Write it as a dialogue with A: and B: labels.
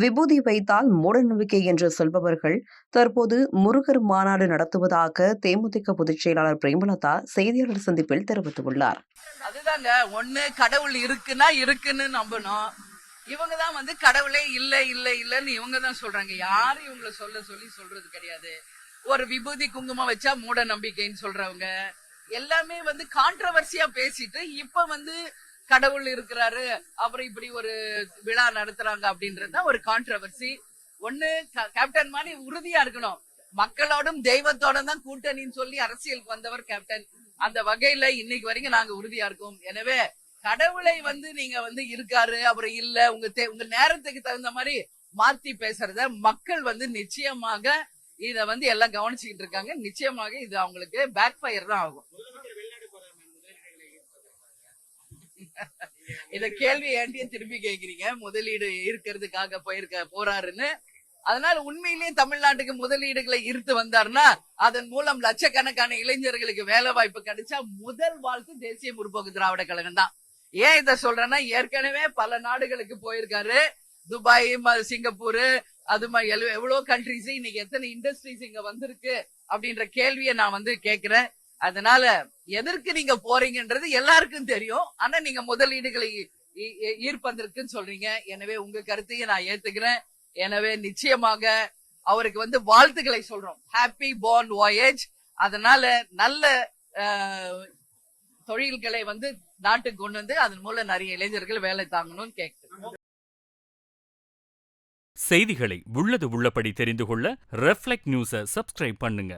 A: விபூதி வைத்தால் மூடநம்பிக்கை என்று சொல்பவர்கள் தற்போது முருகர் மாநாடு நடத்துவதாக தேமுதிக பொதுச் செயலாளர் பிரேமலதா செய்தியாளர் சந்திப்பில் தெரிவித்துள்ளார்.
B: அதுதாங்க, ஒண்ணு கடவுள் இருக்குன்னா இருக்குன்னு நம்பணும். இவங்க தான் கடவுளே இல்ல இல்ல இல்லன்னு இவங்க தான் சொல்றாங்க. யாரும் இவங்களை சொல்றது கிடையாது. ஒரு விபூதி குங்குமம் வச்சா மூட நம்பிக்கைன்னு சொல்றவங்க எல்லாமே கான்ட்ரவர்சியா பேசிட்டு இப்ப கடவுள் இருக்கிறாரு, அப்புறம் இப்படி ஒரு விழா நடத்துறாங்க அப்படின்றதுதான் ஒரு கான்ட்ரவர்சி. ஒண்ணு கேப்டன் மாதிரி உறுதியா இருக்கணும். மக்களோடும் தெய்வத்தோடும் தான் கூட்டணின்னு சொல்லி அரசியலுக்கு வந்தவர் கேப்டன். அந்த வகையில இன்னைக்கு வரைக்கும் நாங்க உறுதியா இருக்கோம். எனவே கடவுளை நீங்க இருக்காரு அப்புறம் இல்ல, உங்க நேரத்துக்கு தகுந்த மாதிரி மாத்தி பேசுறத மக்கள் நிச்சயமாக இத எல்லாம் கவனிச்சுக்கிட்டு இருக்காங்க. நிச்சயமாக இது அவங்களுக்கு பேக் ஃபயர் தான் ஆகும். இத கேள்வி ஏன்டியும் திருப்பி கேக்குறீங்க. முதலீடு இருக்கிறதுக்காக போறாருன்னு. அதனால உண்மையிலேயே தமிழ்நாட்டுக்கு முதலீடுகளை ஈர்த்து வந்தாருன்னா அதன் மூலம் லட்சக்கணக்கான இளைஞர்களுக்கு வேலை வாய்ப்பு கிடைச்சா முதல் வாழ்த்து தேசிய முற்போக்கு திராவிட கழகம் தான். ஏன் இத சொல்றேன்னா, ஏற்கனவே பல நாடுகளுக்கு போயிருக்காரு. துபாய், சிங்கப்பூர், அது மாதிரி எவ்வளவு கண்ட்ரிஸ், இன்னைக்கு எத்தனை இண்டஸ்ட்ரீஸ் இங்க வந்திருக்கு அப்படின்ற கேள்வியை நான் கேக்குறேன். அதனால எதற்கு நீங்க போறீங்கன்றது எல்லாருக்கும் தெரியும். ஆனா நீங்க முதலீடுகளை ஈர்ப்பதற்குன்னு சொல்றீங்க. எனவே உங்க கருத்தையும் நான் ஏத்துக்கிறேன். எனவே நிச்சயமாக அவருக்கு வாழ்த்துக்களை சொல்றோம். Happy born voyage. அதனால நல்ல தொழில்களை நாட்டுக்கு கொண்டு வந்து அதன் மூலம் நிறைய இளைஞர்கள் வேலை தாங்கணும்னு கேட்கிறேன்.
C: செய்திகளை உள்ளது உள்ளபடி தெரிந்து கொள்ள ரெஃப்ளெக்ட் நியூஸை சப்ஸ்கிரைப் பண்ணுங்க.